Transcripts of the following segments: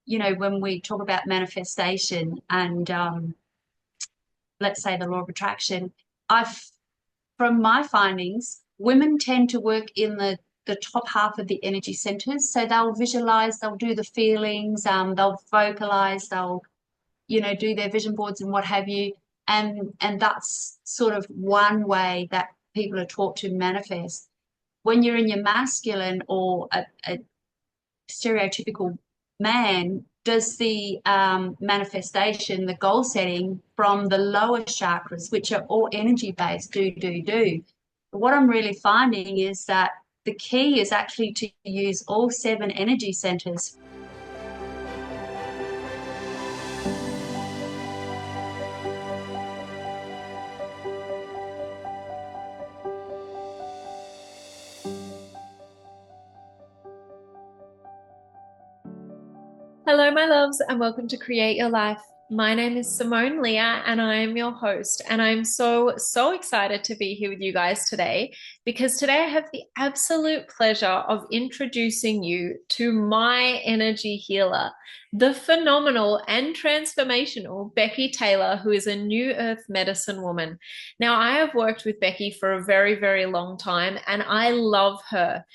when we talk about manifestation and let's say the law of attraction, I've from my findings, women tend to work in the top half of the energy centers. So they'll visualize, they'll do the feelings, they'll vocalize, they'll do their vision boards and what have you. And that's sort of one way that people are taught to manifest. When you're in your masculine or a stereotypical man does the manifestation, the goal setting from the lower chakras, which are all energy based, do. But what I'm really finding is that the key is actually to use all seven energy centers. Hello, my loves, and welcome to Create Your Life. My name is Simone Leah, and I am your host. And I'm so excited to be here with you guys today because today I have the absolute pleasure of introducing you to my energy healer, the phenomenal and transformational Beckie Taylor, who is a New Earth medicine woman. Now, I have worked with Beckie for a very long time, and I love her.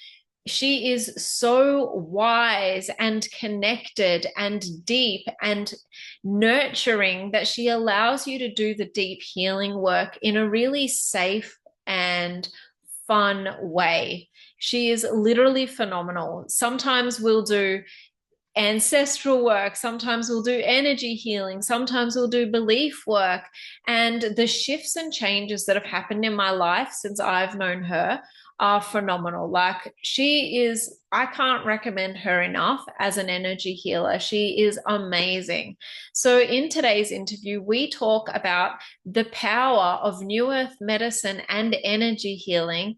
She is so wise and connected and deep and nurturing that she allows you to do the deep healing work in a really safe and fun way. She is literally phenomenal. Sometimes we'll do ancestral work, sometimes we'll do energy healing, sometimes we'll do belief work. And the shifts and changes that have happened in my life since I've known her are phenomenal. Like, she is, I can't recommend her enough as an energy healer. She is amazing. So in today's interview, we talk about the power of New Earth medicine and energy healing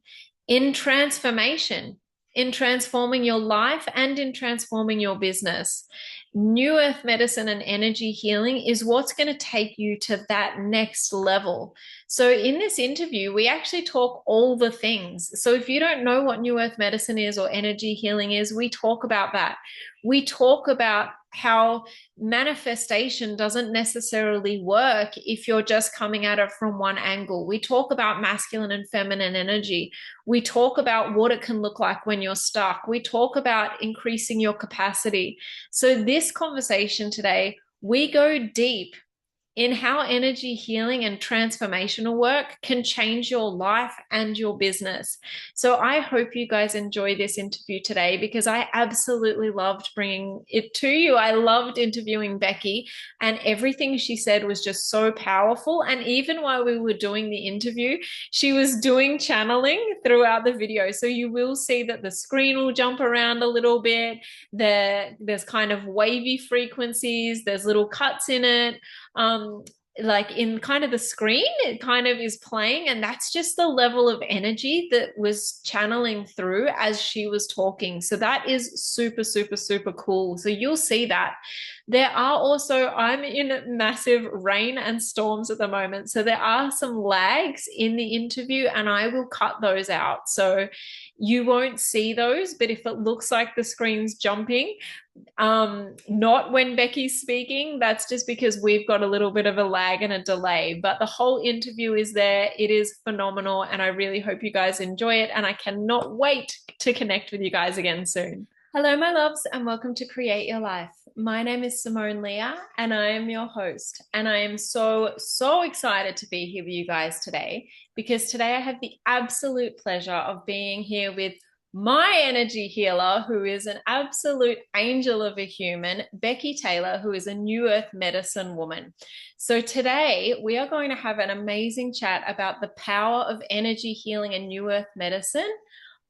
in transformation, in transforming your life and in transforming your business. New Earth medicine and energy healing is what's going to take you to that next level. So in this interview, we actually talk all the things. So if you don't know what New Earth medicine is or energy healing is, we talk about that. We talk about how manifestation doesn't necessarily work if you're just coming at it from one angle. We talk about masculine and feminine energy. We talk about what it can look like when you're stuck. We talk about increasing your capacity. So this conversation today, we go deep in how energy healing and transformational work can change your life and your business. So I hope you guys enjoy this interview today because I absolutely loved bringing it to you. I loved interviewing Beckie, and everything she said was just so powerful. And even while we were doing the interview, she was doing channeling throughout the video. So you will see that the screen will jump around a little bit. There's kind of wavy frequencies, there's little cuts in it. Like in kind of the screen, it kind of is playing, and that's just the level of energy that was channeling through as she was talking. So that is super cool. So you'll see that. There are also, I'm in massive rain and storms at the moment, so there are some lags in the interview, and I will cut those out. So you won't see those, but if it looks like the screen's jumping, not when Beckie's speaking, that's just because we've got a little bit of a lag and a delay, but the whole interview is there. It is phenomenal, and I really hope you guys enjoy it, and I cannot wait to connect with you guys again soon. Hello, my loves, and welcome to Create Your Life. My name is Simone Leah, and I am your host, and I am so excited to be here with you guys today because today I have the absolute pleasure of being here with my energy healer, who is an absolute angel of a human, Beckie Taylor, who is a New Earth medicine woman. So today we are going to have an amazing chat about the power of energy healing and New Earth medicine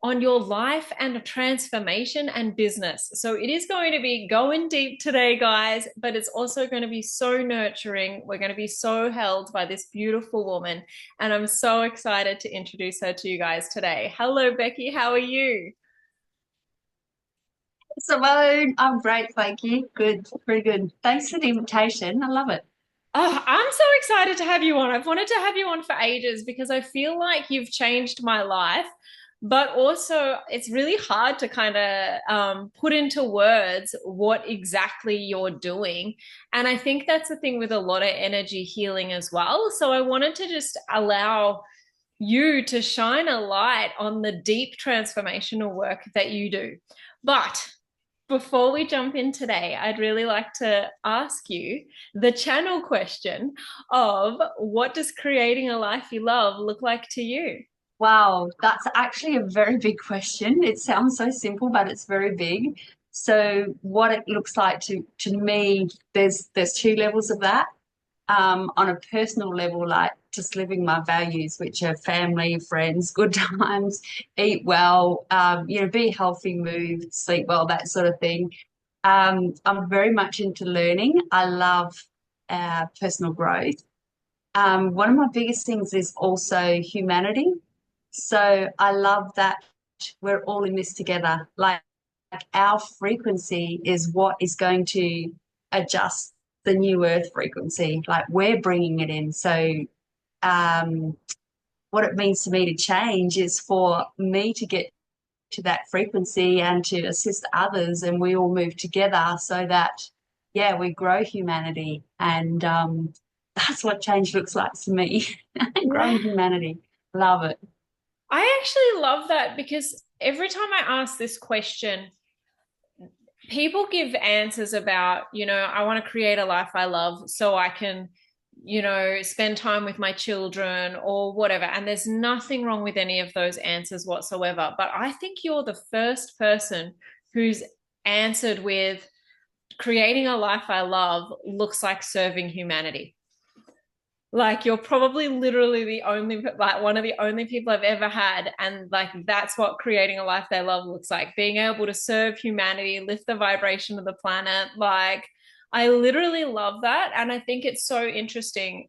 on your life and transformation and business. So it is going to be going deep today, guys, but it's also going to be so nurturing. We're going to be so held by this beautiful woman, and I'm so excited to introduce her to you guys today. Hello, Beckie. How are you? Simone, I'm great, thank you. Good, pretty good. Thanks for the invitation. I love it. Oh, I'm so excited to have you on. I've wanted to have you on for ages because I feel like you've changed my life but also it's really hard to kind of put into words what exactly you're doing. And I think that's the thing with a lot of energy healing as well. So I wanted to just allow you to shine a light on the deep transformational work that you do. But before we jump in today, I'd really like to ask you the channel question of what does creating a life you love look like to you? Wow, that's actually a very big question. It sounds so simple, but it's very big. So what it looks like to me, there's two levels of that. On a personal level, like just living my values, which are family, friends, good times, eat well, be healthy, move, sleep well, that sort of thing. I'm very much into learning. I love personal growth. One of my biggest things is also humanity. So I love that we're all in this together. Like our frequency is what is going to adjust the new earth frequency. Like we're bringing it in. So um, what it means to me to change is for me to get to that frequency and to assist others, and we all move together so that, yeah, we grow humanity. And that's what change looks like to me. Yeah. Growing humanity. Love it. I actually love that because every time I ask this question, people give answers about, I want to create a life I love so I can, spend time with my children or whatever. And there's nothing wrong with any of those answers whatsoever. But I think you're the first person who's answered with creating a life I love looks like serving humanity. Like you're probably literally the only, like one of the only people I've ever had. And like that's what creating a life they love looks like. Being able to serve humanity, lift the vibration of the planet. Like I literally love that. And I think it's so interesting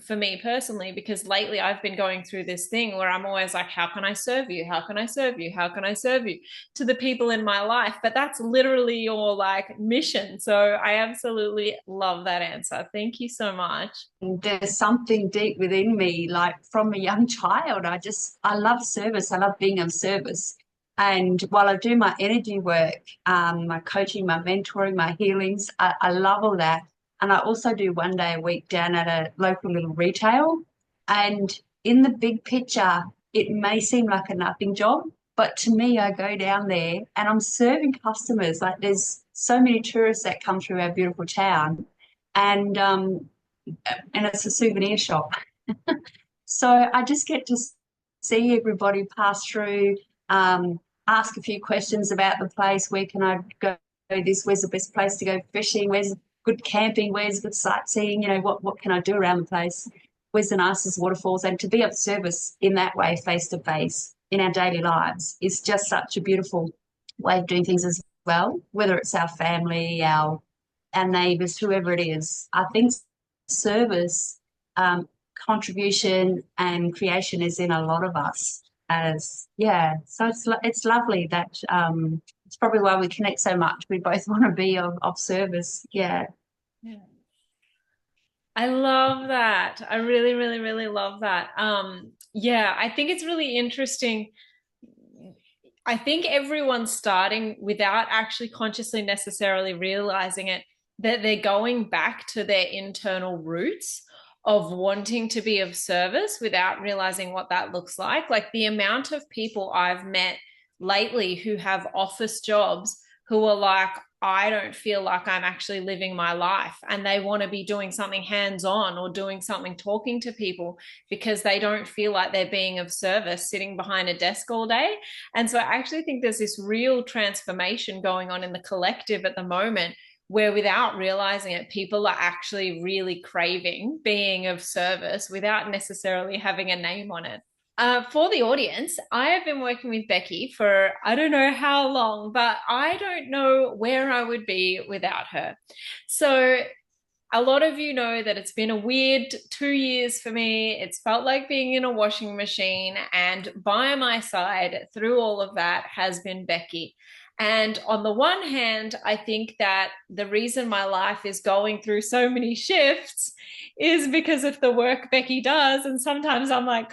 for me personally, because lately I've been going through this thing where I'm always like, how can I serve you? How can I serve you? How can I serve you to the people in my life? But that's literally your like mission. So I absolutely love that answer. Thank you so much. There's something deep within me, like from a young child. I love service. I love being of service. And while I do my energy work, my coaching, my mentoring, my healings, I love all that. And I also do 1 day a week down at a local little retail. And in the big picture, it may seem like a nothing job, but to me, I go down there and I'm serving customers. Like there's so many tourists that come through our beautiful town. And it's a souvenir shop. So I just get to see everybody pass through, ask a few questions about the place. Where can I go? This, where's the best place to go fishing? Where's good camping? Where's good sightseeing? What can I do around the place? Where's the nicest waterfalls? And to be of service in that way, face to face in our daily lives, is just such a beautiful way of doing things as well. Whether it's our family, our neighbours, whoever it is, I think service, contribution, and creation is in a lot of us. As yeah, so it's lovely that it's probably why we connect so much. We both want to be of service. Yeah. Yeah. I love that. I really, really, really love that. Yeah, I think it's really interesting. I think everyone's starting without actually consciously necessarily realizing it, that they're going back to their internal roots of wanting to be of service without realizing what that looks like. Like the amount of people I've met lately who have office jobs who are like, I don't feel like I'm actually living my life. And they want to be doing something hands on or doing something talking to people because they don't feel like they're being of service sitting behind a desk all day. And so I actually think there's this real transformation going on in the collective at the moment where without realizing it, people are actually really craving being of service without necessarily having a name on it. For the audience, I have been working with Beckie for I don't know how long, but I don't know where I would be without her. So, a lot of you know that it's been a weird 2 years for me. It's felt like being in a washing machine, and by my side through all of that has been Beckie. And on the one hand, I think that the reason my life is going through so many shifts is because of the work Beckie does. And sometimes I'm like,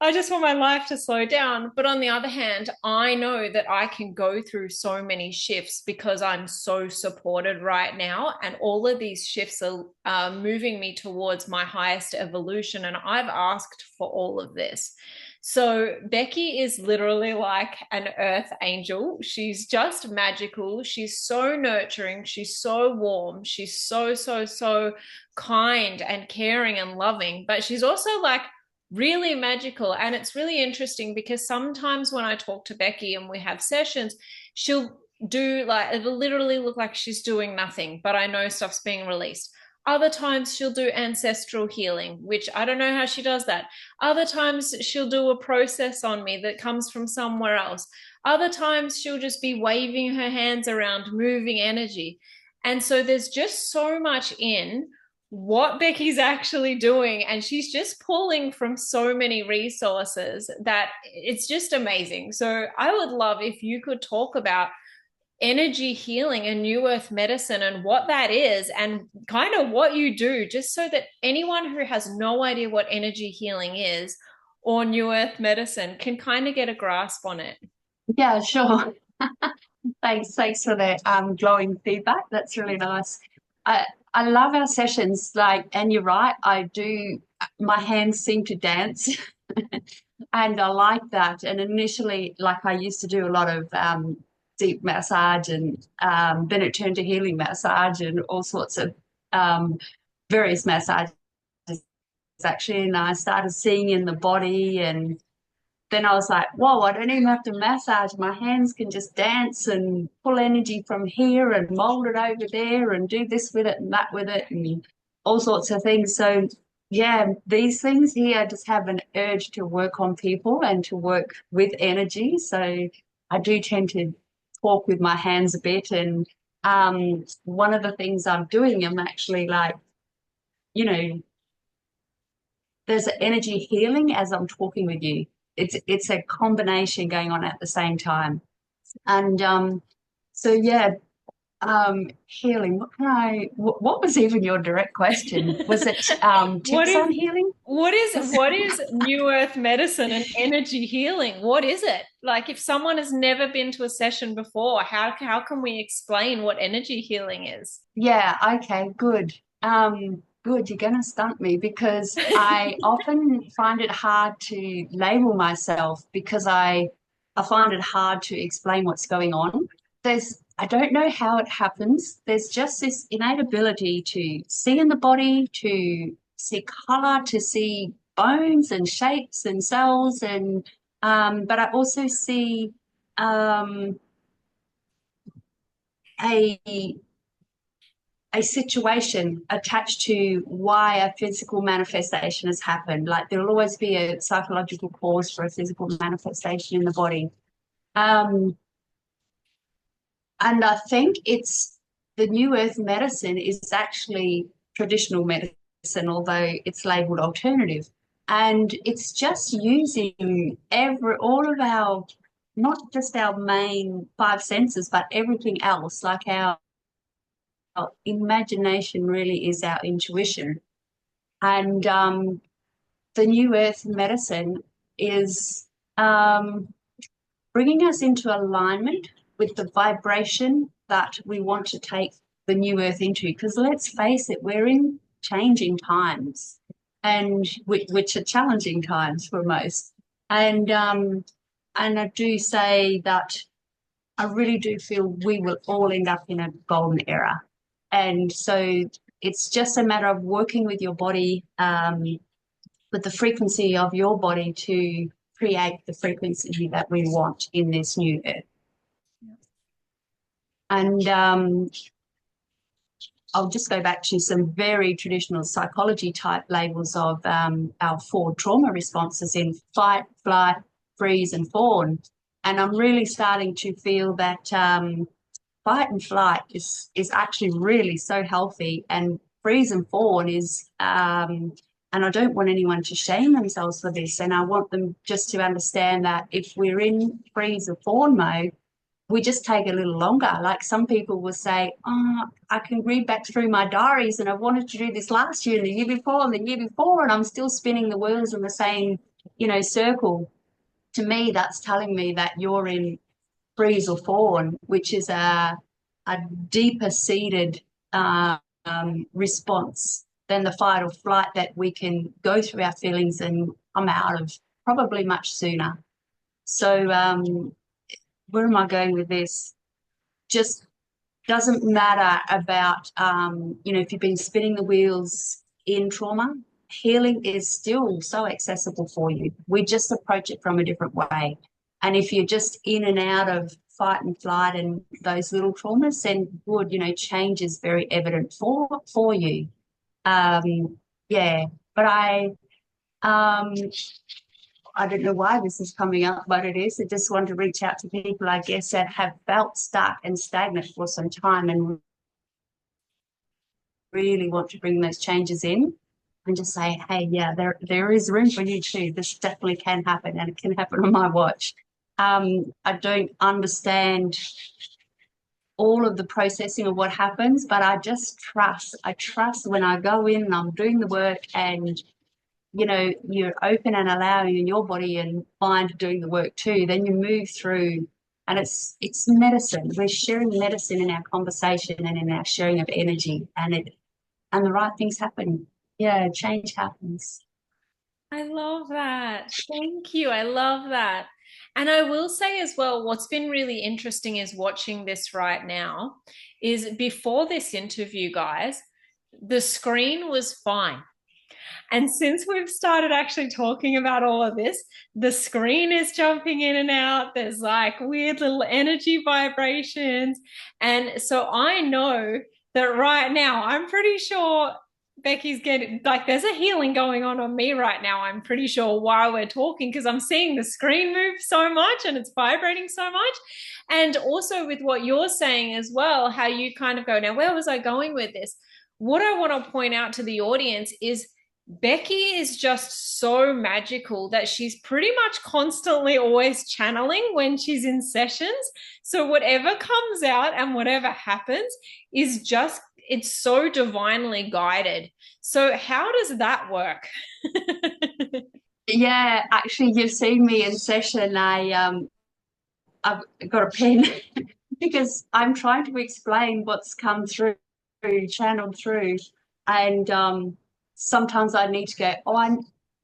I just want my life to slow down. But on the other hand, I know that I can go through so many shifts because I'm so supported right now. And all of these shifts are moving me towards my highest evolution. And I've asked for all of this. So Beckie is literally like an earth angel. She's just magical. She's so nurturing. She's so warm. She's so kind and caring and loving. But she's also like really magical. And it's really interesting because sometimes when I talk to Beckie and we have sessions, she'll do like, it'll literally look like she's doing nothing, but I know stuff's being released. Other times she'll do ancestral healing, which I don't know how she does that. Other times she'll do a process on me that comes from somewhere else. Other times she'll just be waving her hands around, moving energy. And so there's just so much in what Beckie's actually doing. And she's just pulling from so many resources that it's just amazing. So I would love if you could talk about energy healing and new earth medicine and what that is and kind of what you do, just so that anyone who has no idea what energy healing is or new earth medicine can kind of get a grasp on it. Yeah, sure. Thanks for the glowing feedback. That's really nice. I love our sessions. Like, and you're right, I do. My hands seem to dance, and I like that. And initially, like I used to do a lot of deep massage, and then it turned to healing massage and all sorts of um, various massages actually. And I started seeing in the body, and then I was like, whoa, I don't even have to massage. My hands can just dance and pull energy from here and mold it over there and do this with it and that with it and all sorts of things. So, yeah, these things here I just have an urge to work on people and to work with energy. So, I do tend to talk with my hands a bit. And one of the things I'm doing, I'm actually like, you know, there's energy healing as I'm talking with you. It's a combination going on at the same time. And so yeah, healing. What was even your direct question? Was it what tips is on healing? what is new earth medicine and energy healing? What is it? Like if someone has never been to a session before, how can we explain what energy healing is? Yeah, okay, good. Good, you're gonna stump me because I often find it hard to label myself because I find it hard to explain what's going on. I don't know how it happens. There's just this innate ability to see in the body, to see color, to see bones and shapes and cells and but I also see a a situation attached to why a physical manifestation has happened. Like there'll always be a psychological cause for a physical manifestation in the body. Um, and I think it's the new earth medicine is actually traditional medicine, although it's labeled alternative. And it's just using all of our, not just our main five senses, but everything else, like our imagination really is our intuition. And the new earth medicine is um, bringing us into alignment with the vibration that we want to take the new earth into. Because let's face it, we're in changing times, and which are challenging times for most. And I do say that I really do feel we will all end up in a golden era. And so it's just a matter of working with your body, with the frequency of your body to create the frequency that we want in this new earth. And I'll just go back to some very traditional psychology type labels of our four trauma responses in fight, flight, freeze, and fawn. And I'm really starting to feel that fight and flight is actually really so healthy, and freeze and fawn is and I don't want anyone to shame themselves for this, and I want them just to understand that if we're in freeze or fawn mode, we just take a little longer. Like some people will say, oh, I can read back through my diaries and I wanted to do this last year and the year before and the year before, and I'm still spinning the wheels in the same, circle. To me, that's telling me that you're in freeze or fawn, which is a deeper seated response than the fight or flight that we can go through our feelings and come out of probably much sooner. So, where am I going with this? Just doesn't matter about, if you've been spinning the wheels in trauma, healing is still so accessible for you. We just approach it from a different way. And if you're just in and out of fight and flight and those little traumas, then good, change is very evident for you. Yeah, but I don't know why this is coming up, but it is. I just want to reach out to people, I guess, that have felt stuck and stagnant for some time and really want to bring those changes in, and just say, hey, yeah, there is room for you too. This definitely can happen, and it can happen on my watch. I don't understand all of the processing of what happens, but I just trust. I trust when I go in and I'm doing the work, and you're open and allowing in your body and mind doing the work too, then you move through, and it's medicine. We're sharing medicine in our conversation and in our sharing of energy, and the right things happen. Yeah, change happens. I love that. Thank you. I love that. And I will say as well, what's been really interesting is watching this right now is before this interview, guys, the screen was fine. And since we've started actually talking about all of this, the screen is jumping in and out. There's like weird little energy vibrations. And so I know that right now, I'm pretty sure Beckie's getting like there's a healing going on me right now. I'm pretty sure while we're talking, because I'm seeing the screen move so much and it's vibrating so much. And also with what you're saying as well, how you kind of go, now, where was I going with this? What I want to point out to the audience is Beckie is just so magical that she's pretty much constantly always channeling when she's in sessions. So whatever comes out and whatever happens is just, it's so divinely guided. So how does that work? Yeah, actually, you've seen me in session. I've got a pen because I'm trying to explain what's come through, channeled through, and sometimes I need to go, oh, I'm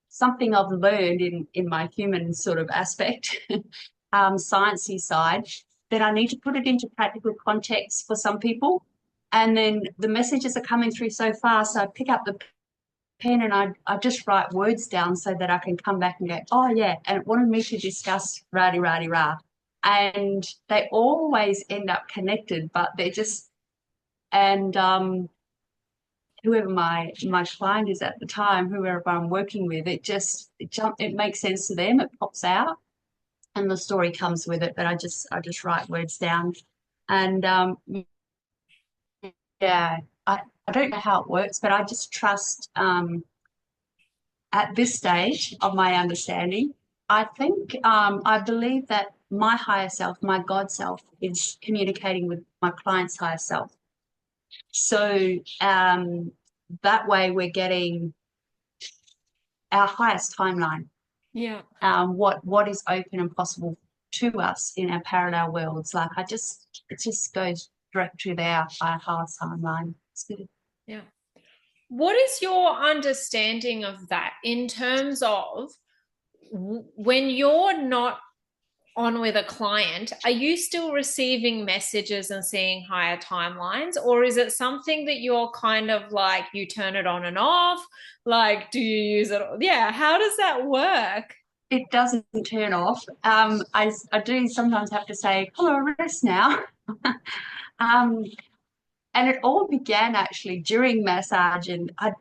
something I've learned in my human sort of aspect, sciencey side. Then I need to put it into practical context for some people, and then the messages are coming through so fast. So I pick up the pen and I just write words down so that I can come back and go, oh yeah, and it wanted me to discuss rah rah rah, and they always end up connected, but they're just, and whoever my client is at the time, whoever I'm working with, it makes sense to them. It pops out, and the story comes with it. But I just write words down, and yeah, I don't know how it works, but I just trust. At this stage of my understanding, I think I believe that my higher self, my God self, is communicating with my client's higher self. So that way we're getting our highest timeline. Yeah. What is open and possible to us in our parallel worlds. Like it just goes direct to our highest timeline. It's good. Yeah. What is your understanding of that in terms of when you're not on with a client, are you still receiving messages and seeing higher timelines? Or is it something that you're kind of like, you turn it on and off? Like, do you use it? Yeah. How does that work? It doesn't turn off. I do sometimes have to say, come on, rest now. um, and it all began actually during massage, and I'd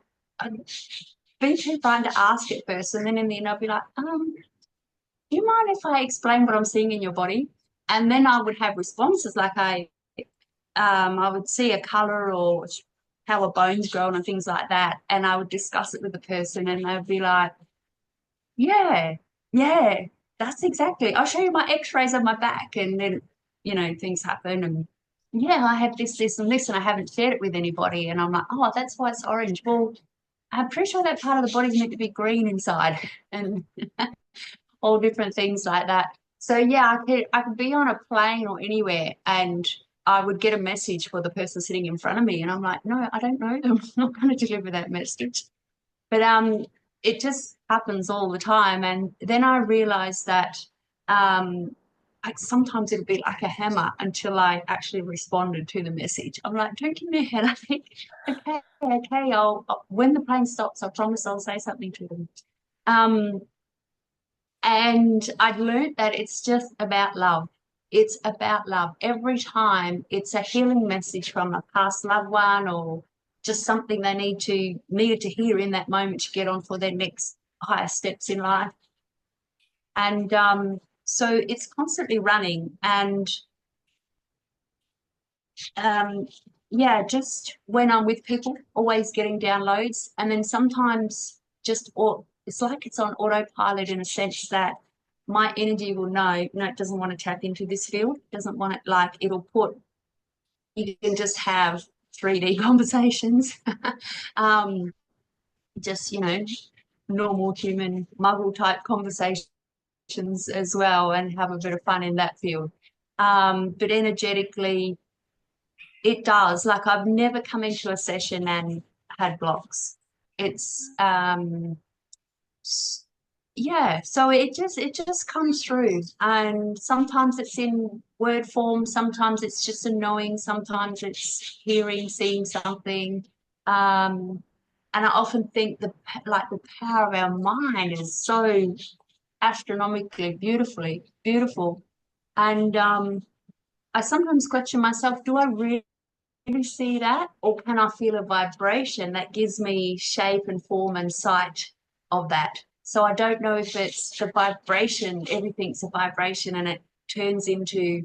been too trying to ask at first, and then in the end I'd be like, do you mind if I explain what I'm seeing in your body? And then I would have responses like I would see a color or how a bone's grown and things like that, and I would discuss it with the person, and they'd be like, yeah, yeah, that's exactly. I'll show you my X-rays of my back, and then things happen, and yeah, I have this, and this, and I haven't shared it with anybody. And I'm like, oh, that's why it's orange. Well, I'm pretty sure that part of the body's meant to be green inside, and all different things like that. So yeah, I could be on a plane or anywhere, and I would get a message for the person sitting in front of me, and I'm like, no, I don't know them. I'm not going to deliver that message. But it just happens all the time. And then I realized that um, sometimes it'll be like a hammer until I actually responded to the message. I'm like, don't give me a headache. Okay, okay. When the plane stops, I promise I'll say something to them. Um, and I'd learned that it's just about love. It's about love. Every time it's a healing message from a past loved one, or just something they needed to hear in that moment to get on for their next higher steps in life. And so it's constantly running. And um, yeah, just when I'm with people, always getting downloads. And then sometimes it's like it's on autopilot, in a sense that my energy will know, no, it doesn't want to tap into this field, doesn't want it, like you can just have 3D conversations. um, just, normal human muggle type conversations as well, and have a bit of fun in that field. But energetically, it does. Like, I've never come into a session and had blocks. It's yeah, so it just comes through, and sometimes it's in word form, sometimes it's just a knowing, sometimes it's hearing, seeing something. Um, and I often think the power of our mind is so astronomically beautiful. And I sometimes question myself, do I really see that? Or can I feel a vibration that gives me shape and form and sight of that? So I don't know if it's the vibration, everything's a vibration, and it turns into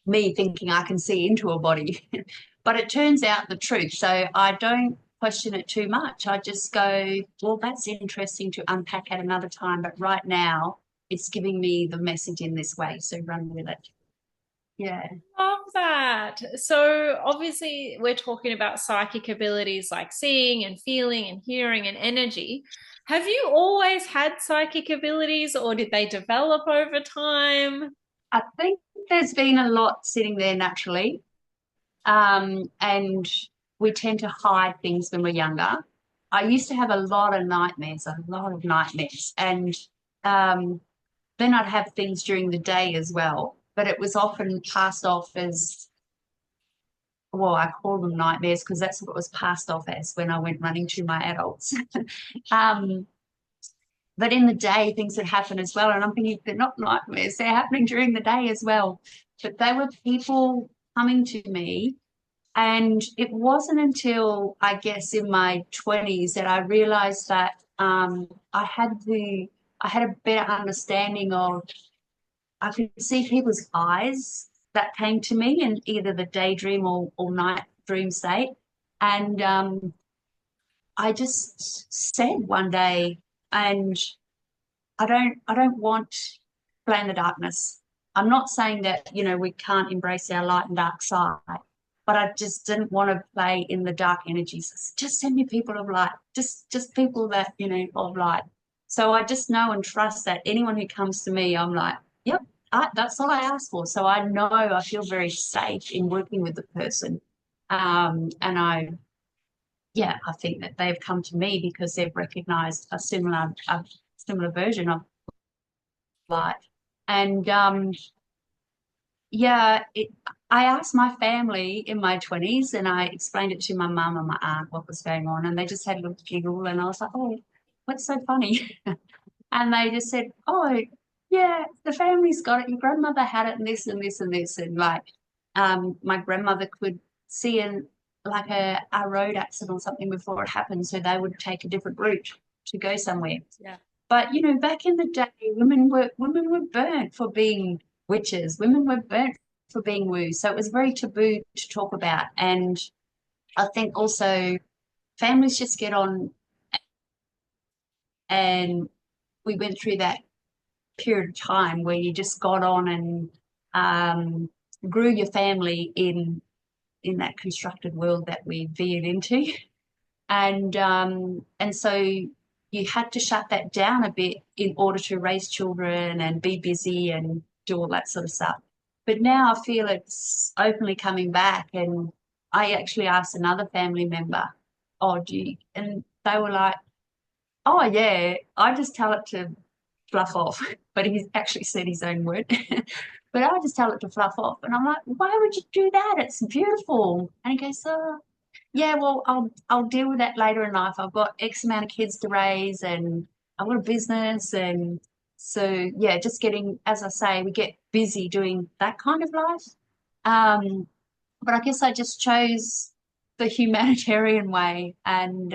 me thinking I can see into a body. But it turns out the truth. So I don't question it too much. I just go, well, that's interesting to unpack at another time. But right now, it's giving me the message in this way. So run with it. Yeah. Love that. So obviously we're talking about psychic abilities like seeing and feeling and hearing and energy. Have you always had psychic abilities or did they develop over time? I think there's been a lot sitting there naturally. And we tend to hide things when we're younger. I used to have a lot of nightmares. And um, then I'd have things during the day as well. But it was often passed off as, well, I call them nightmares because that's what it was passed off as when I went running to my adults. um, but in the day, things would happen as well. And I'm thinking, they're not nightmares, they're happening during the day as well. But they were people coming to me. And it wasn't until, I guess, in my 20s that I realized that I had a better understanding of, I could see people's eyes that came to me in either the daydream or night dream state. And I just said one day, and I don't want play in the darkness. I'm not saying that, we can't embrace our light and dark side, but I just didn't want to play in the dark energies. Just send me people of light, just people that, of light. So I just know and trust that anyone who comes to me, I'm like, yep, that's all I ask for. So I feel very safe in working with the person. And I think that they've come to me because they've recognized a similar version of life. And yeah, I asked my family in my 20s, and I explained it to my mum and my aunt what was going on, and they just had a little giggle, and I was like, oh, what's so funny? And they just said, oh, yeah, the family's got it. Your grandmother had it, and this and this and this. And like, my grandmother could see like a road accident or something before it happened. So they would take a different route to go somewhere. Yeah. But back in the day, women were burnt for being witches. Women were burnt for being woo. So it was very taboo to talk about. And I think also families just get on, and we went through that period of time where you just got on, and um, grew your family in that constructed world that we veered into, and so you had to shut that down a bit in order to raise children and be busy and do all that sort of stuff. But now I feel it's openly coming back, and I actually asked another family member, "Oh, do you?" And they were like, "Oh, yeah, I just tell it to fluff off." But he actually said his own word. But I just tell it to fluff off. And I'm like, "Why would you do that? It's beautiful." And he goes, "Oh, yeah, well, I'll deal with that later in life. I've got X amount of kids to raise, and I've got a business." And so, yeah, just getting, as I say, we get busy doing that kind of life. Um, but I guess I just chose the humanitarian way, and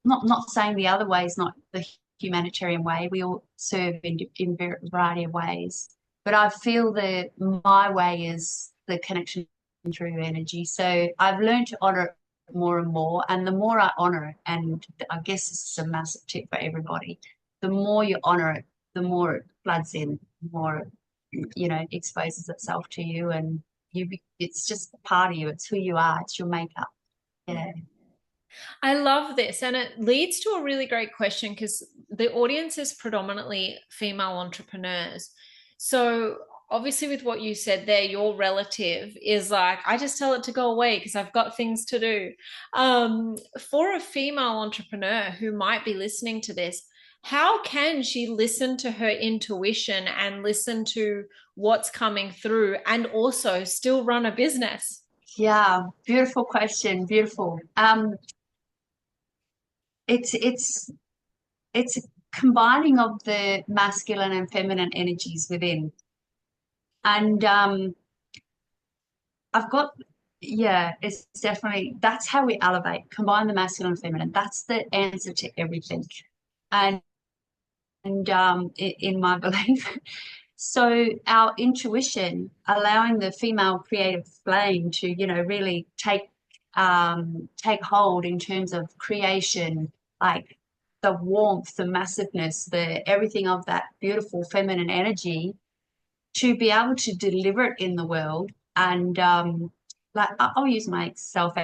not saying the other way is not the humanitarian way. We all serve in a variety of ways, but I feel that my way is the connection through energy. So I've learned to honor it more and more, and the more I honor it, and I guess this is a massive tip for everybody, the more you honor it, the more it floods in, the more it exposes itself to you, and it's just a part of you. It's who you are. It's your makeup. Yeah. I love this. And it leads to a really great question because the audience is predominantly female entrepreneurs. So, obviously, with what you said there, your relative is like, I just tell it to go away because I've got things to do. For a female entrepreneur who might be listening to this, how can she listen to her intuition and listen to what's coming through and also still run a business? Yeah, beautiful question. Beautiful. It's a combining of the masculine and feminine energies within. And I've got, yeah, it's definitely, that's how we elevate, combine the masculine and feminine. That's the answer to everything. And in my belief. So our intuition, allowing the female creative flame to, really take hold in terms of creation, like the warmth, the massiveness, the everything of that beautiful feminine energy, to be able to deliver it in the world. And like I'll use myself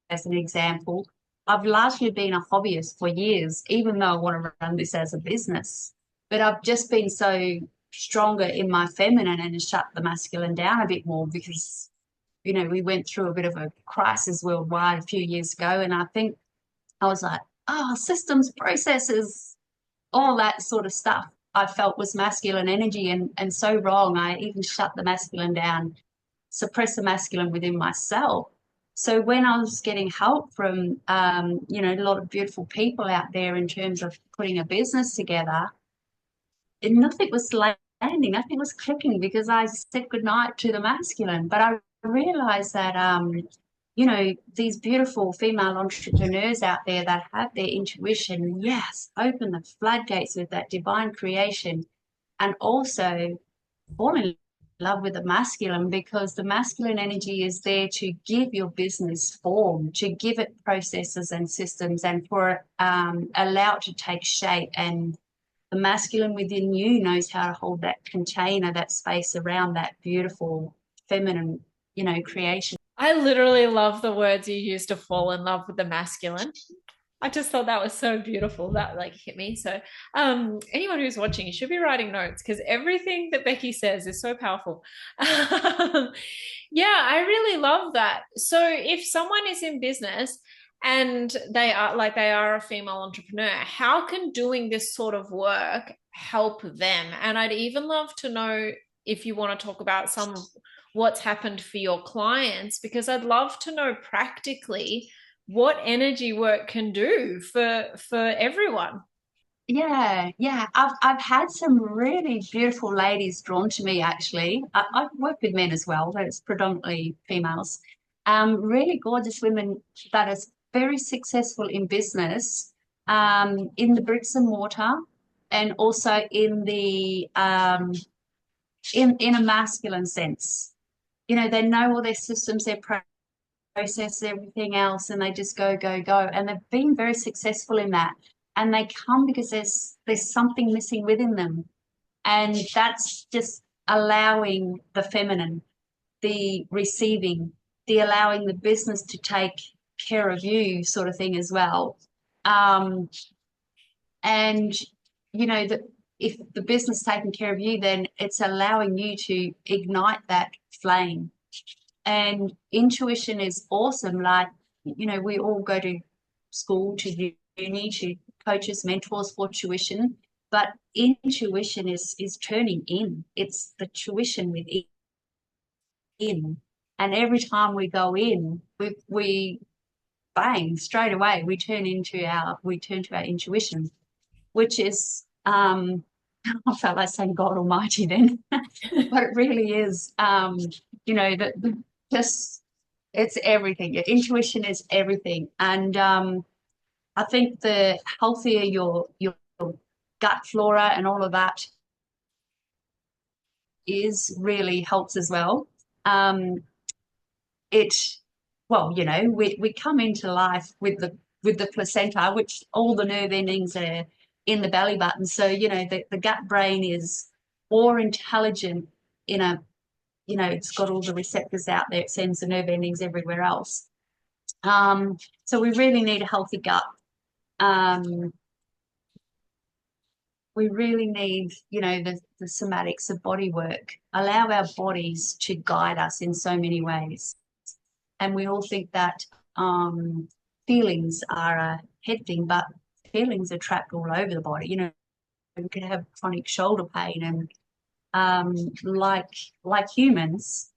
as an example. I've largely been a hobbyist for years, even though I want to run this as a business. But I've just been so stronger in my feminine and shut the masculine down a bit more because, we went through a bit of a crisis worldwide a few years ago. And I think I was like, oh, systems, processes, all that sort of stuff I felt was masculine energy, and so wrong. I even shut the masculine down, suppress the masculine within myself. So when I was getting help from, a lot of beautiful people out there in terms of putting a business together, and nothing was landing, nothing was clicking because I said goodnight to the masculine. But I realized that, these beautiful female entrepreneurs out there that have their intuition, yes, open the floodgates with that divine creation, and also fall in love with the masculine, because the masculine energy is there to give your business form, to give it processes and systems, and for allow it to take shape. And the masculine within you knows how to hold that container, that space around that beautiful feminine, creation. I literally love the words you use to fall in love with the masculine. I just thought that was so beautiful. That like hit me. So, anyone who's watching, you should be writing notes because everything that Beckie says is so powerful. Yeah, I really love that. So, if someone is in business and they are a female entrepreneur, how can doing this sort of work help them? And I'd even love to know if you want to talk about some of what's happened for your clients, because I'd love to know practically what energy work can do for everyone. Yeah. I've had some really beautiful ladies drawn to me actually. I've worked with men as well, but it's predominantly females. Really gorgeous women that are very successful in business, in the bricks and mortar, and also in a masculine sense. They know all their systems, their process, everything else, and they just go, go, go. And they've been very successful in that. And they come because there's something missing within them. And that's just allowing the feminine, the receiving, the allowing the business to take care of you sort of thing as well. Um, and you know that if the business is taking care of you, then it's allowing you to ignite that flame. And intuition is awesome. Like, we all go to school, to uni, to coaches, mentors for tuition, but intuition is turning in. It's the tuition within. And every time we go in, we bang, straight away we turn to our intuition, which is I felt like saying God Almighty then, but it really is that just it's everything. Your intuition is everything. And I think the healthier your gut flora and all of that is, really helps as well. Um, it well, we come into life with the placenta, which all the nerve endings are in the belly button. So, the gut brain is more intelligent in a, it's got all the receptors out there. It sends the nerve endings everywhere else. So we really need a healthy gut. We really need, the somatics, the body work, allow our bodies to guide us in so many ways. And we all think that feelings are a head thing, but feelings are trapped all over the body. We could have chronic shoulder pain, and like humans,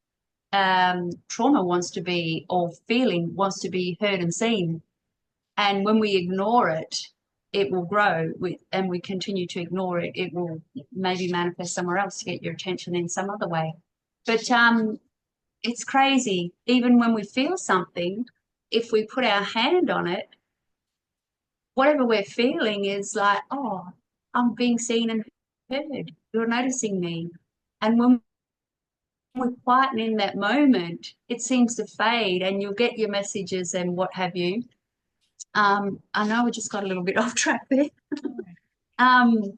trauma wants to be, or feeling wants to be heard and seen. And when we ignore it, it will grow. And we continue to ignore it, it will maybe manifest somewhere else to get your attention in some other way. But it's crazy. Even when we feel something, if we put our hand on it, whatever we're feeling is like, oh, I'm being seen and heard. You're noticing me. And when we quieten in that moment, it seems to fade, and you'll get your messages and what have you. I know we just got a little bit off track there. um,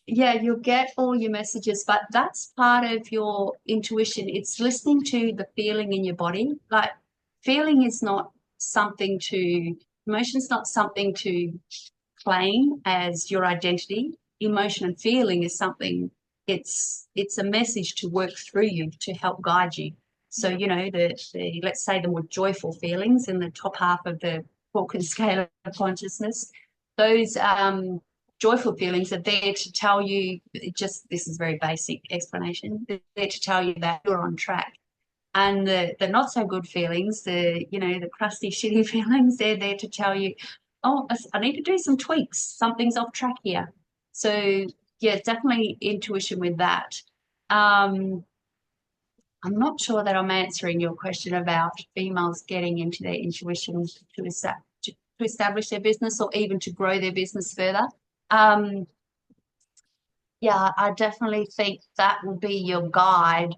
yeah, you'll get all your messages, but that's part of your intuition. It's listening to the feeling in your body. Like, feeling is not something to, emotion's not something to claim as your identity. Emotion and feeling is something, it's a message to work through you, to help guide you. So, the let's say the more joyful feelings in the top half of the Hawkins scale of consciousness, those joyful feelings are there to tell you, this is very basic explanation, they're there to tell you that you're on track. And the not so good feelings, the crusty, shitty feelings, they're there to tell you, oh, I need to do some tweaks. Something's off track here. So yeah, definitely intuition with that. I'm not sure that I'm answering your question about females getting into their intuition to establish their business, or even to grow their business further. Yeah, I definitely think that will be your guide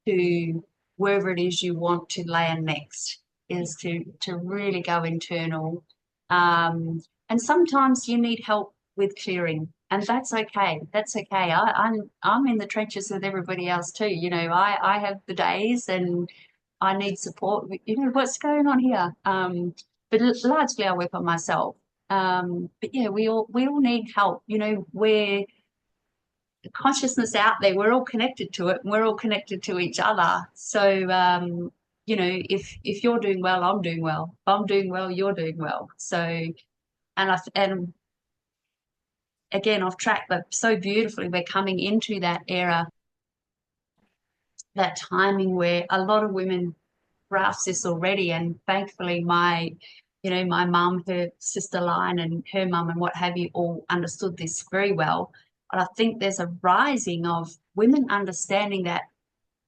to wherever it is you want to land next, is to really go internal. And sometimes you need help with clearing, and that's okay. That's okay. I'm in the trenches with everybody else too. I have the days, and I need support. What's going on here? But largely I work on myself. But yeah, we all need help. We're the consciousness out there, we're all connected to it, and we're all connected to each other. So if you're doing well, I'm doing well. If I'm doing well, you're doing well. So, and again, off track, but so beautifully we're coming into that era, that timing where a lot of women grasp this already. And thankfully my mum, her sister line, and her mum, and what have you, all understood this very well. But I think there's a rising of women understanding that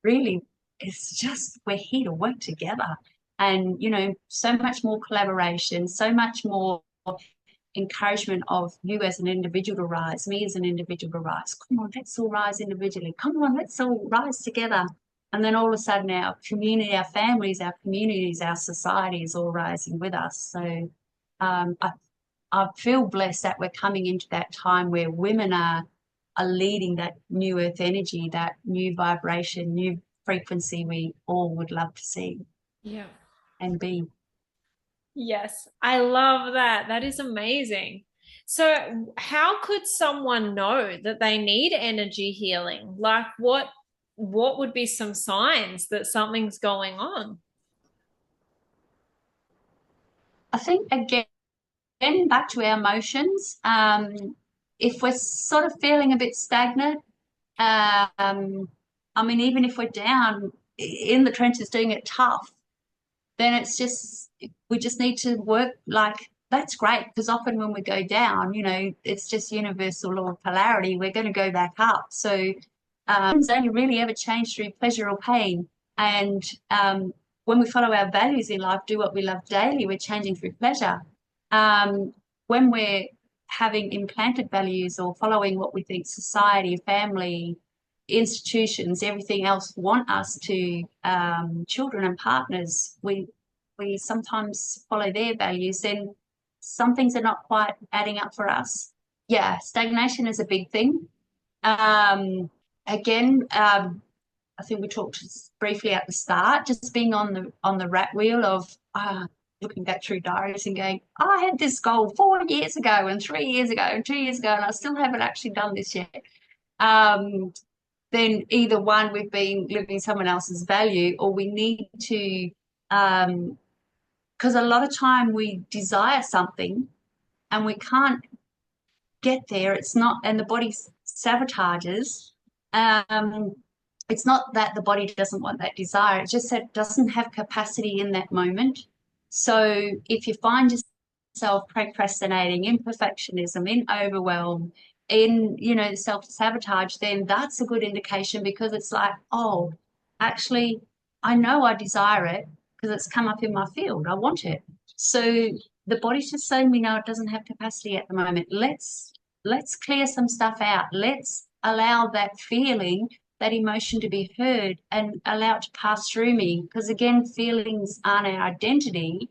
really it's just, we're here to work together. And, so much more collaboration, so much more encouragement of you as an individual to rise, me as an individual to rise. Come on, let's all rise individually. Come on, let's all rise together. And then all of a sudden our community, our families, our communities, our society is all rising with us. So I feel blessed that we're coming into that time where women are are leading that new earth energy, that new vibration, new frequency we all would love to see Yeah. and be. Yes, I love that. That is amazing. So, how could someone know that they need energy healing? Like what would be some signs that something's going on? I think again back to our emotions. If we're sort of feeling a bit stagnant, I mean, even if we're down in the trenches doing it tough, then it's just we just need to work like that's great because often when we go down, it's just universal law of polarity. We're going to go back up. So things only really ever change through pleasure or pain. And when we follow our values in life, do what we love daily, we're changing through pleasure. When we're having implanted values or following what we think society, family, institutions, everything else want us to, children and partners, we sometimes follow their values, then some things are not quite adding up for us. Yeah, stagnation is a big thing. Again, I think we talked briefly at the start, just being on the rat wheel of looking back through diaries and going, I had this goal 4 years ago and 3 years ago and 2 years ago, and I still haven't actually done this yet. Then either one, we've been living someone else's value, or we need to, because a lot of time we desire something and we can't get there. It's not, and the body sabotages. Um, it's not that the body doesn't want that desire, it's just that it doesn't have capacity in that moment. So if you find yourself procrastinating, in perfectionism, in overwhelm, in self-sabotage, then that's a good indication because it's like, oh, actually, I know I desire it because it's come up in my field. I want it. So the body's just saying we know it doesn't have capacity at the moment. Let's clear some stuff out. Let's allow that feeling, that emotion to be heard and allow it to pass through me. Because again, feelings aren't our identity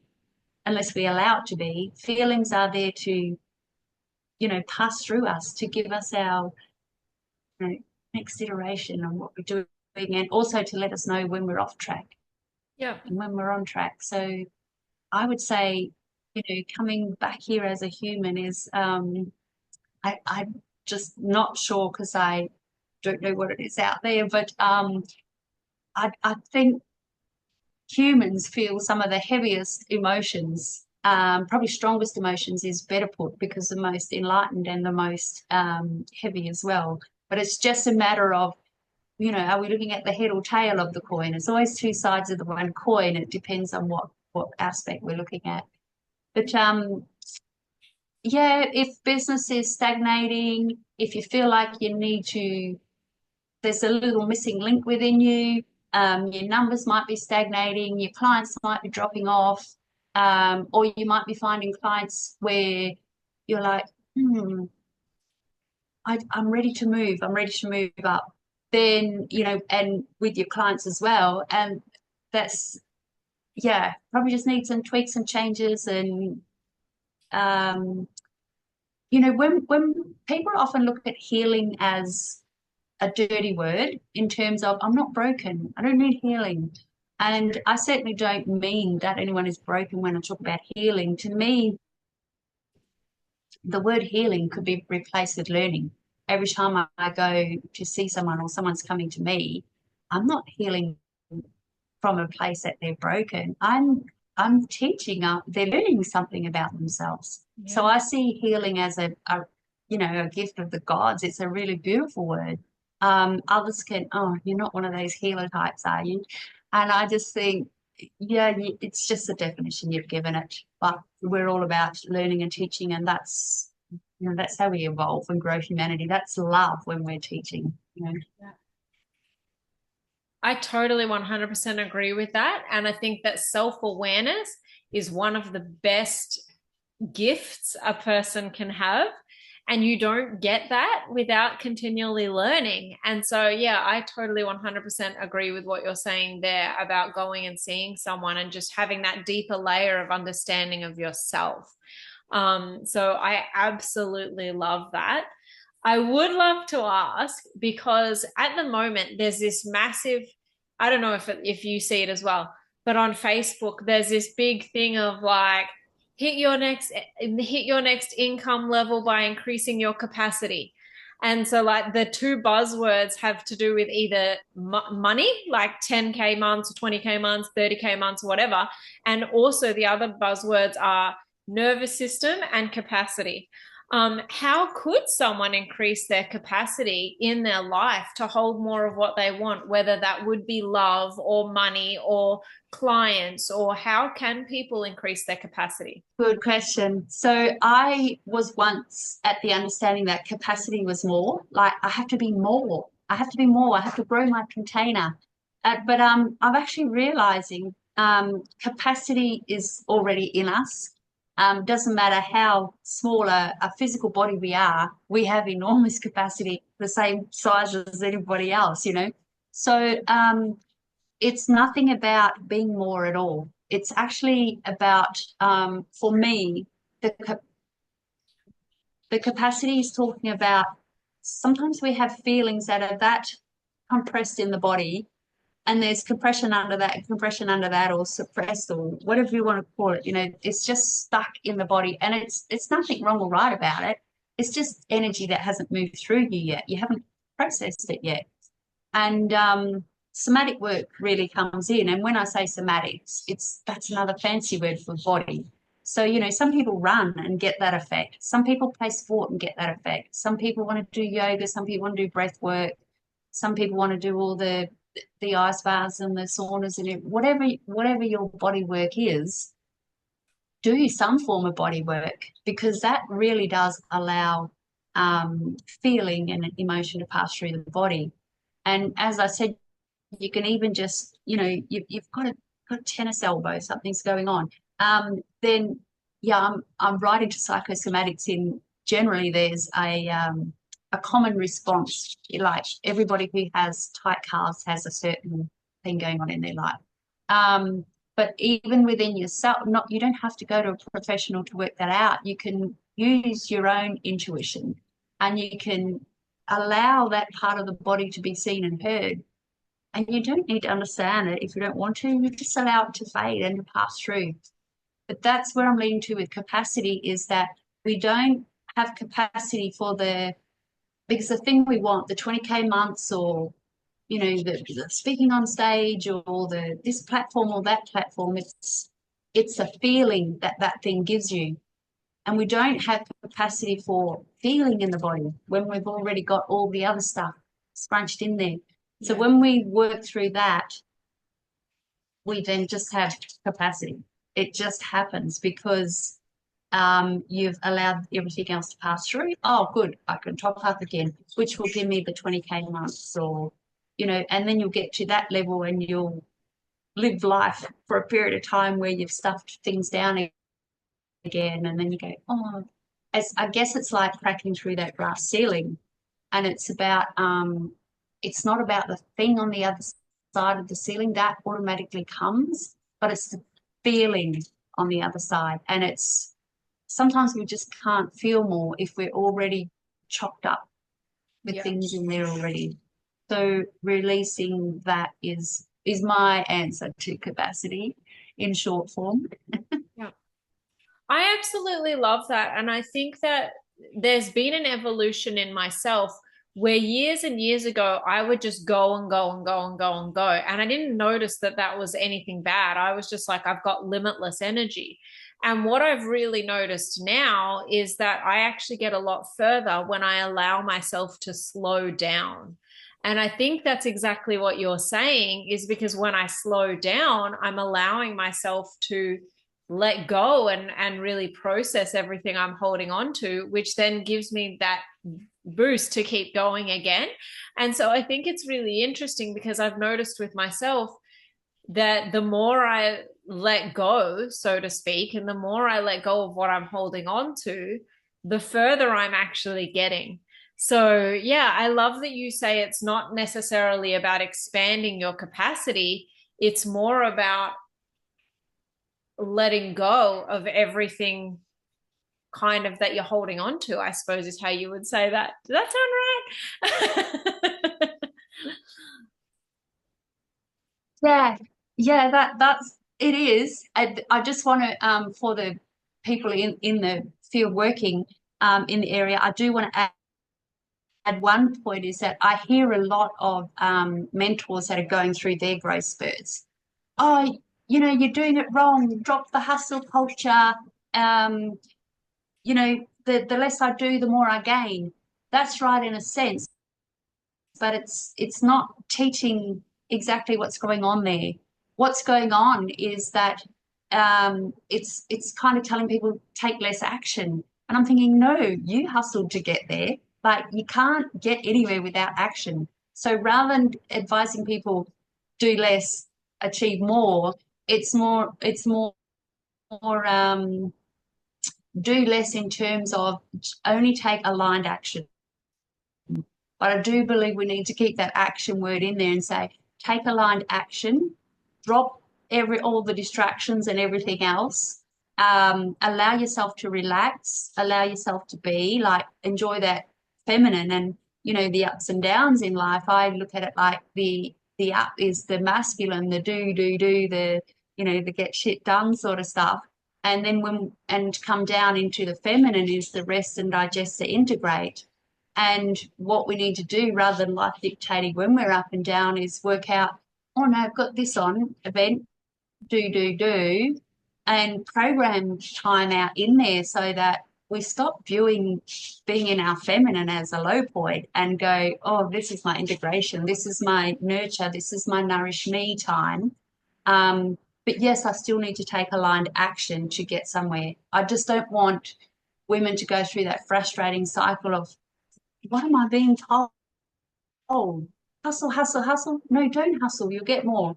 unless we allow it to be. Feelings are there to, pass through us, to give us our next iteration on what we're doing, and also to let us know when we're off track Yeah. and when we're on track. So I would say, coming back here as a human is, I'm just not sure because I don't know what it is out there, but I think humans feel some of the heaviest emotions. Probably strongest emotions is better put because the most enlightened and the most heavy as well. But it's just a matter of, are we looking at the head or tail of the coin? It's always two sides of the one coin. It depends on what aspect we're looking at. But yeah, if business is stagnating, if you feel like you need to, there's a little missing link within you, your numbers might be stagnating, your clients might be dropping off, or you might be finding clients where you're like, I'm ready to move, I'm ready to move up. Then, and with your clients as well. And that's, yeah, probably just need some tweaks and changes and um, when people often look at healing as a dirty word in terms of I'm not broken, I don't need healing. And I certainly don't mean that anyone is broken when I talk about healing. To me, the word healing could be replaced with learning. Every time I go to see someone or someone's coming to me, I'm not healing from a place that they're broken. I'm teaching up, they're learning something about themselves. Yeah. So I see healing as a gift of the gods. It's a really beautiful word. Others can, oh, you're not one of those healer types, are you? And I just think, yeah, it's just a definition you've given it. But we're all about learning and teaching, and that's how we evolve and grow humanity. That's love when we're teaching. Yeah. I totally 100% agree with that. And I think that self-awareness is one of the best gifts a person can have. And you don't get that without continually learning. And so, yeah, I totally 100% agree with what you're saying there about going and seeing someone and just having that deeper layer of understanding of yourself. So I absolutely love that. I would love to ask because at the moment there's this massive, I don't know if you see it as well, but on Facebook there's this big thing of like hit your next income level by increasing your capacity. And so like the two buzzwords have to do with either money, like 10K months, 20K months, 30K months, whatever. And also the other buzzwords are nervous system and capacity. How could someone increase their capacity in their life to hold more of what they want, whether that would be love or money or clients, or how can people increase their capacity? Good question. So I was once at the understanding that capacity was more, like I have to be more. I have to be more. I have to grow my container. But I'm actually realizing capacity is already in us. Doesn't matter how small a physical body we have enormous capacity, the same size as anybody else, you know. So it's nothing about being more at all. It's actually about, for me, the the capacity is talking about sometimes we have feelings that are that compressed in the body, and there's compression under that, or suppressed, or whatever you want to call it. You know, it's just stuck in the body, and it's nothing wrong or right about it. It's just energy that hasn't moved through you yet. You haven't processed it yet. And somatic work really comes in. And when I say somatics, it's that's another fancy word for body. So, you know, some people run and get that effect. Some people play sport and get that effect. Some people want to do yoga. Some people want to do breath work. Some people want to do all the ice baths and the saunas and whatever your body work is, do some form of body work, because that really does allow feeling and emotion to pass through the body. And as I said, you can even just, you know, you've got a tennis elbow, something's going on. Then, yeah, I'm right into psychosomatics. In generally, there's a common response. Like everybody who has tight calves has a certain thing going on in their life. But even within yourself, not you don't have to go to a professional to work that out. You can use your own intuition, and you can allow that part of the body to be seen and heard. And you don't need to understand it if you don't want to. You just allow it to fade and to pass through. But that's where I'm leading to with capacity, is that we don't have capacity for because the thing we want, the 20K months, or, you know, the speaking on stage, or this platform or that platform, it's a feeling that that thing gives you. And we don't have capacity for feeling in the body when we've already got all the other stuff scrunched in there. So when we work through that, we then just have capacity. It just happens because you've allowed everything else to pass through. Oh, good, I can top up again, which will give me the 20K months, or, you know, and then you'll get to that level and you'll live life for a period of time where you've stuffed things down again. And then you go, oh, as I guess it's like cracking through that glass ceiling. And it's not about the thing on the other side of the ceiling that automatically comes, but it's the feeling on the other side. And it's sometimes we just can't feel more if we're already chopped up with things in there already. So releasing that is my answer to capacity in short form. Yeah. I absolutely love that. And I think that there's been an evolution in myself where years and years ago, I would just go and go and go and go and go. And I didn't notice that that was anything bad. I was just like, I've got limitless energy. And what I've really noticed now is that I actually get a lot further when I allow myself to slow down. And I think that's exactly what you're saying, is because when I slow down, I'm allowing myself to let go and really process everything I'm holding on to, which then gives me that boost to keep going again. And so I think it's really interesting because I've noticed with myself that the more I let go, so to speak, and the more I let go of what I'm holding on to, the further I'm actually getting. So, yeah, I love that you say it's not necessarily about expanding your capacity. It's more about letting go of everything kind of that you're holding on to, I suppose is how you would say that. Does that sound right? Yeah, yeah, that's it is. I just want to for the people in the field working in the area, I do want to add one point is that I hear a lot of mentors that are going through their growth spurts. Oh, you're doing it wrong. Drop the hustle culture. Um, the less I do, the more I gain. That's right in a sense, but it's not teaching exactly what's going on there. What's going on is that it's kind of telling people take less action. And I'm thinking, no, you hustled to get there. Like you can't get anywhere without action. So rather than advising people do less, achieve more, it's more do less in terms of only take aligned action. But I do believe we need to keep that action word in there and say, take aligned action, drop all the distractions and everything else. Allow yourself to relax, allow yourself to be like enjoy that feminine and the ups and downs in life. I look at it like the up is the masculine, the do, the get shit done sort of stuff. And then come down into the feminine is the rest and digest, the integrate. And what we need to do rather than life dictating when we're up and down is work out, oh no, I've got this on event, do, and program time out in there so that we stop viewing being in our feminine as a low point and go, oh, this is my integration, this is my nurture, this is my nourish me time. But yes, I still need to take aligned action to get somewhere. I just don't want women to go through that frustrating cycle of what am I being told? Hustle, hustle, hustle. No, don't hustle. You'll get more.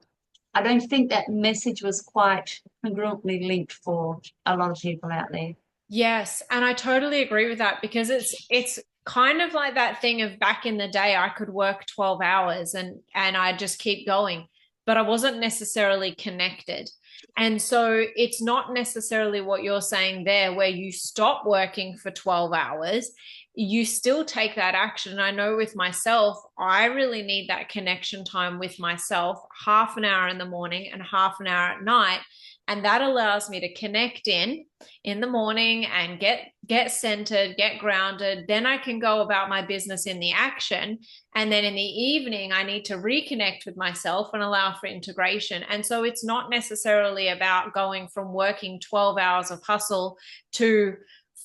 I don't think that message was quite congruently linked for a lot of people out there. Yes, and I totally agree with that because it's kind of like that thing of back in the day I could work 12 hours and I just keep going, but I wasn't necessarily connected. And so it's not necessarily what you're saying there where you stop working for 12 hours, you still take that action. I know with myself, I really need that connection time with myself, half an hour in the morning and half an hour at night. And that allows me to connect in the morning and get centered, get grounded. Then I can go about my business in the action. And then in the evening, I need to reconnect with myself and allow for integration. And so it's not necessarily about going from working 12 hours of hustle to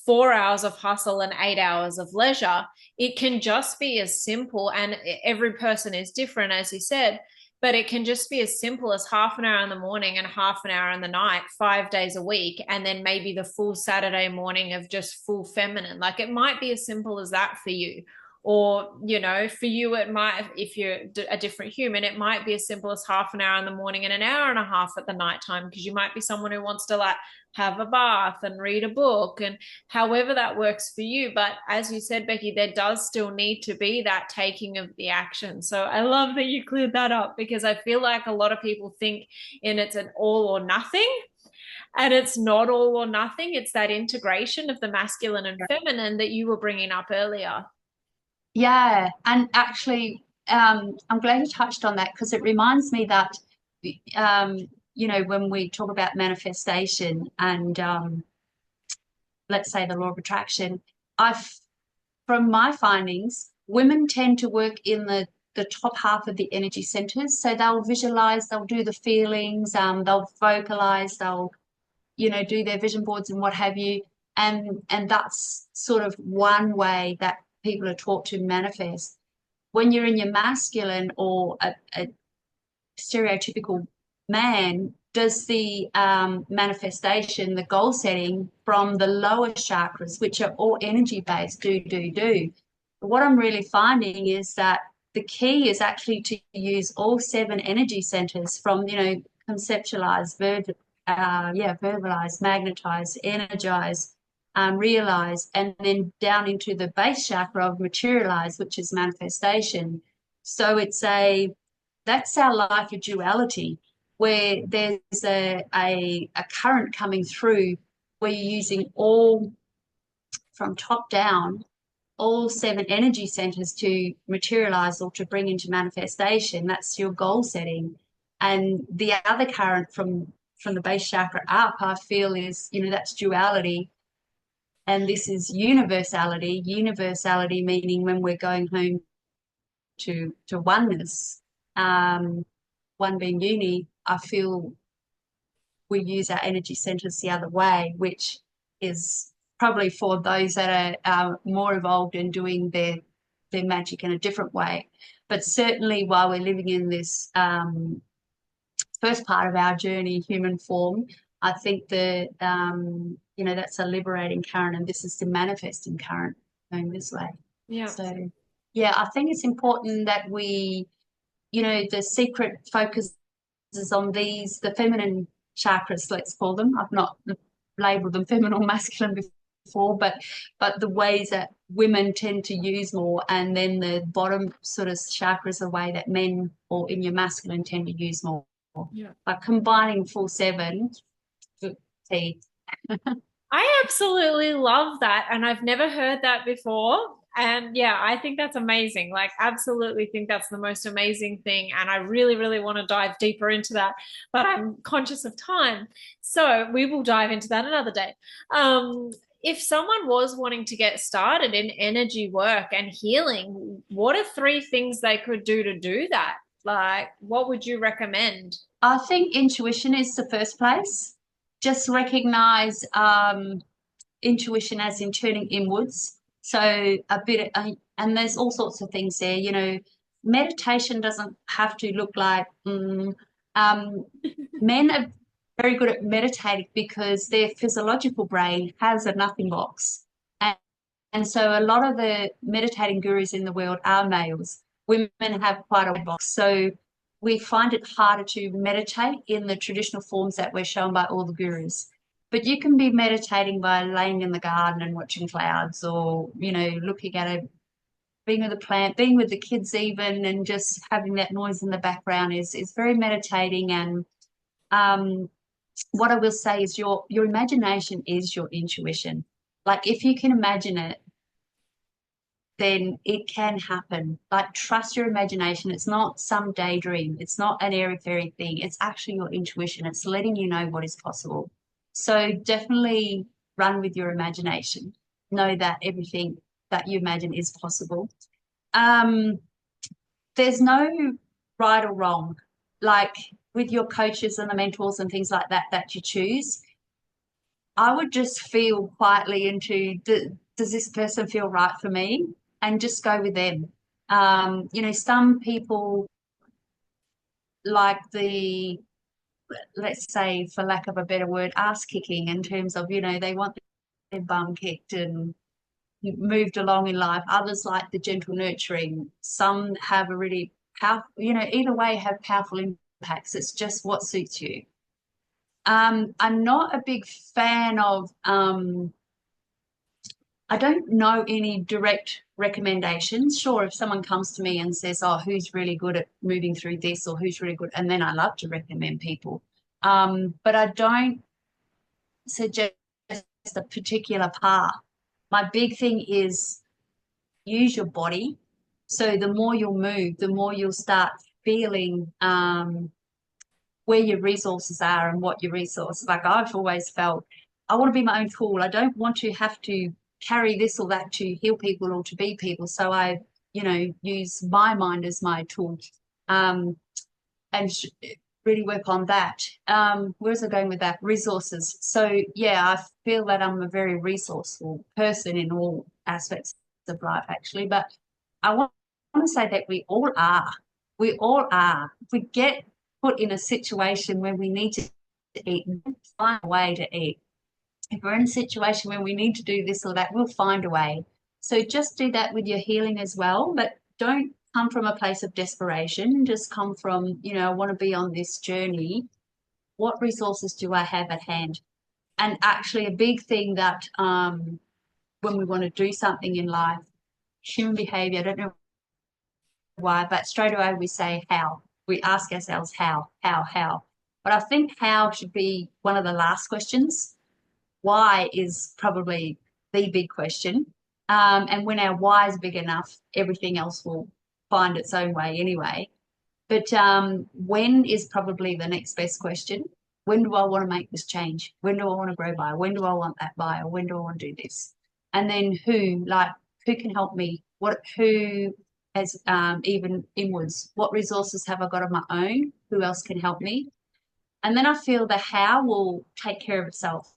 4 hours of hustle and 8 hours of leisure. It can just be as simple, and every person is different, as you said, but it can just be as simple as half an hour in the morning and half an hour in the night, 5 days a week, and then maybe the full Saturday morning of just full feminine. Like it might be as simple as that for you. Or, for you, it might, if you're a different human, it might be as simple as half an hour in the morning and an hour and a half at the nighttime, because you might be someone who wants to like have a bath and read a book and however that works for you. But as you said, Beckie, there does still need to be that taking of the action. So I love that you cleared that up because I feel like a lot of people think it's an all or nothing. And it's not all or nothing. It's that integration of the masculine and feminine that you were bringing up earlier. Yeah, and actually, I'm glad you touched on that because it reminds me that, when we talk about manifestation and let's say the law of attraction, I've from my findings, women tend to work in the top half of the energy centers. So they'll visualize, they'll do the feelings, they'll vocalize, they'll do their vision boards and what have you. And that's sort of one way that people are taught to manifest. When you're in your masculine or a stereotypical man does the manifestation, the goal setting from the lower chakras, which are all energy based, do. But what I'm really finding is that the key is actually to use all seven energy centers from, conceptualize, verbalize, magnetize, energize, realize, and then down into the base chakra of materialize, which is manifestation. So that's our life of duality, where there's a current coming through where you're using all from top down all 7 energy centers to materialize or to bring into manifestation. That's your goal setting. And the other current from the base chakra up, I feel is, that's duality. And this is universality. Universality meaning when we're going home to oneness, one being uni, I feel we use our energy centers the other way, which is probably for those that are more evolved in doing their magic in a different way. But certainly while we're living in this first part of our journey, human form, I think that's a liberating current, and this is the manifesting current going this way. Yeah. So, yeah, I think it's important that we, the secret focus is on the feminine chakras, let's call them. I've not labeled them feminine or masculine before, but the ways that women tend to use more, and then the bottom sort of chakras, the way that men or in your masculine tend to use more. Yeah. But combining full 7, tea. I absolutely love that. And I've never heard that before. And yeah, I think that's amazing. Like, absolutely think that's the most amazing thing. And I really, really want to dive deeper into that, but I'm conscious of time. So we will dive into that another day. If someone was wanting to get started in energy work and healing, what are 3 things they could do that? Like, what would you recommend? I think intuition is the first place. Just recognize intuition as in turning inwards. So and there's all sorts of things there. Meditation doesn't have to look like men are very good at meditating because their physiological brain has a nothing box. And so a lot of the meditating gurus in the world are males. Women have quite a box. So we find it harder to meditate in the traditional forms that we're shown by all the gurus. But you can be meditating by laying in the garden and watching clouds, or, looking at being with a plant, being with the kids even, and just having that noise in the background is very meditating. And what I will say is your imagination is your intuition. Like, if you can imagine it, then it can happen. Like, trust your imagination. It's not some daydream. It's not an airy fairy thing. It's actually your intuition. It's letting you know what is possible. So definitely run with your imagination. Know that everything that you imagine is possible. There's no right or wrong. Like, with your coaches and the mentors and things like that you choose, I would just feel quietly into, does this person feel right for me? And just go with them. Some people like let's say, for lack of a better word, ass kicking, in terms of, they want their bum kicked and moved along in life. Others like the gentle nurturing. Some have a really powerful, either way have powerful impacts. It's just what suits you. I'm not a big fan of, I don't know any direct recommendations. Sure, if someone comes to me and says, oh, who's really good at moving through this, or who's really good, and then I love to recommend people. But I don't suggest a particular path. My big thing is use your body. So the more you'll move, the more you'll start feeling where your resources are and what your resources. Like, I've always felt I want to be my own tool. I don't want to have to carry this or that to heal people or to be people. So I, use my mind as my tool, and really work on that. Where's I going with that? Resources. So yeah, I feel that I'm a very resourceful person in all aspects of life, actually. But I want to say that we all are. We all are. If we get put in a situation where we need to eat, find a way to eat. If we're in a situation where we need to do this or that, we'll find a way. So just do that with your healing as well, but don't come from a place of desperation. Just come from, I want to be on this journey. What resources do I have at hand? And actually, a big thing that when we want to do something in life, human behavior, I don't know why, but straight away we say how. We ask ourselves how. But I think how should be one of the last questions. Why is probably the big question. And when our why is big enough, everything else will find its own way anyway. But when is probably the next best question. When do I want to make this change? When do I want to grow by? When do I want that by? Or when do I want to do this? And then who, like, who can help me? Who as even inwards, what resources have I got of my own? Who else can help me? And then I feel the how will take care of itself.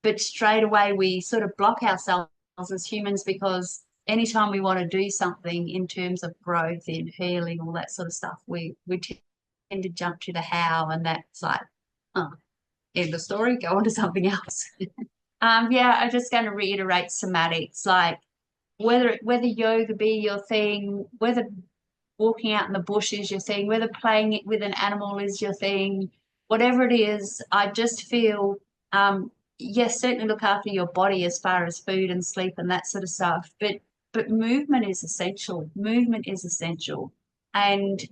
But straight away we sort of block ourselves as humans because anytime we want to do something in terms of growth and healing, all that sort of stuff, we tend to jump to the how, and that's like, oh, end of story, go on to something else. Yeah, I'm just going to reiterate somatics, like whether yoga be your thing, whether walking out in the bush is your thing, whether playing it with an animal is your thing, whatever it is, I just feel, yes, certainly look after your body as far as food and sleep and that sort of stuff, but movement is essential. Movement is essential, and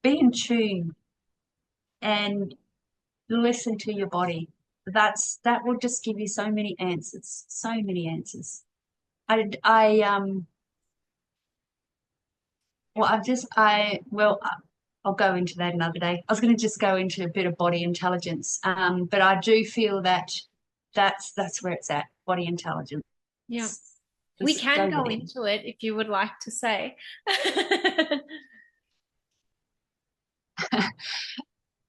be in tune and listen to your body. That will just give you so many answers, so many answers. I well, I'll go into that another day. I was going to just go into a bit of body intelligence, but I do feel that that's where it's at, body intelligence. Yeah. We Just can go go within. into it if you would like to say.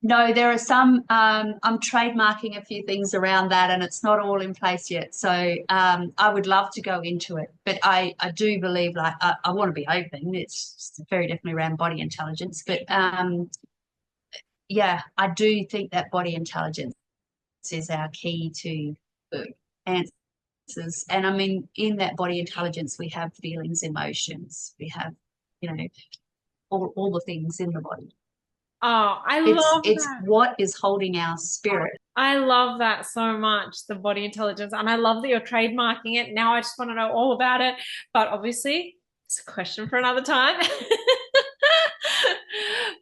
No, there are some. I'm trademarking a few things around that, and it's not all in place yet. So I would love to go into it, but I do believe, like, I want to be open. It's very definitely around body intelligence, but yeah, I do think that body intelligence is our key to answers. And I mean, in that body intelligence, we have feelings, emotions, we have, you know, all the things in the body. Oh, I It's love it's that. what is holding our spirit. I love that so much, the body intelligence. And I love that you're trademarking it. Now I just want to know all about it. But obviously, it's a question for another time.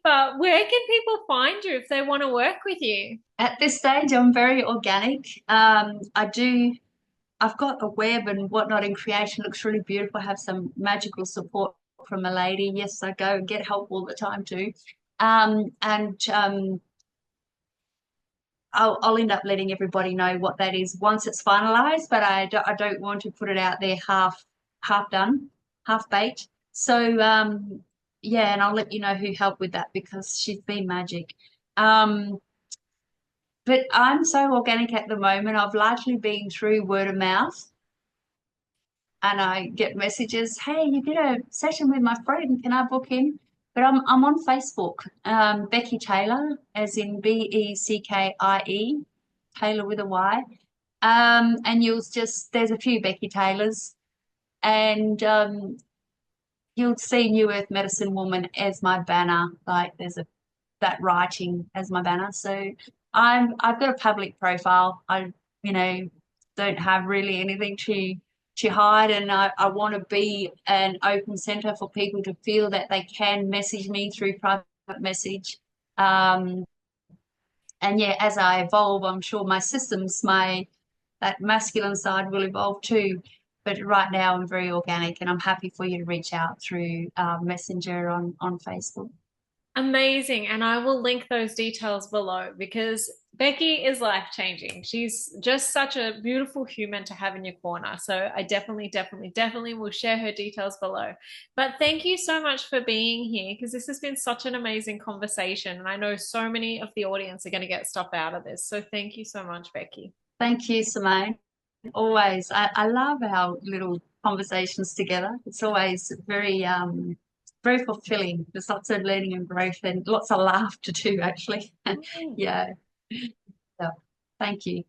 But where can people find you if they want to work with you? At this stage, I'm very organic. I've got a web and whatnot in creation. It looks really beautiful. I have some magical support from a lady. Yes, I go and get help all the time too. And I'll end up letting everybody know what that is once it's finalized, but I don't want to put it out there half done, half baked. So yeah, and I'll let you know who helped with that because she's been magic. Um, but I'm so organic at the moment. I've largely been through word of mouth, and I get messages, hey, you did a session with my friend, can I book in? But I'm on Facebook, Beckie Taylor, as in Beckie, Taylor with a Y. And you'll just there's a few Beckie Taylors, and you'll see New Earth Medicine Woman as my banner. Like there's a that writing as my banner. So I've got a public profile. I don't have really anything to hide, and I want to be an open center for people to feel that they can message me through private message. Um, and yeah, as I evolve, I'm sure my systems, my that masculine side will evolve too. But right now, I'm very organic, and I'm happy for you to reach out through Messenger on Facebook. Amazing. And I will link those details below because Beckie is life changing. She's just such a beautiful human to have in your corner. So I definitely, definitely, definitely will share her details below. But thank you so much for being here because this has been such an amazing conversation. And I know so many of the audience are going to get stuff out of this. So thank you so much, Beckie. Thank you, Simone. Always, I love our little conversations together. It's always very fulfilling. There's lots of learning and growth and lots of laughter too, actually. Yeah. So, thank you.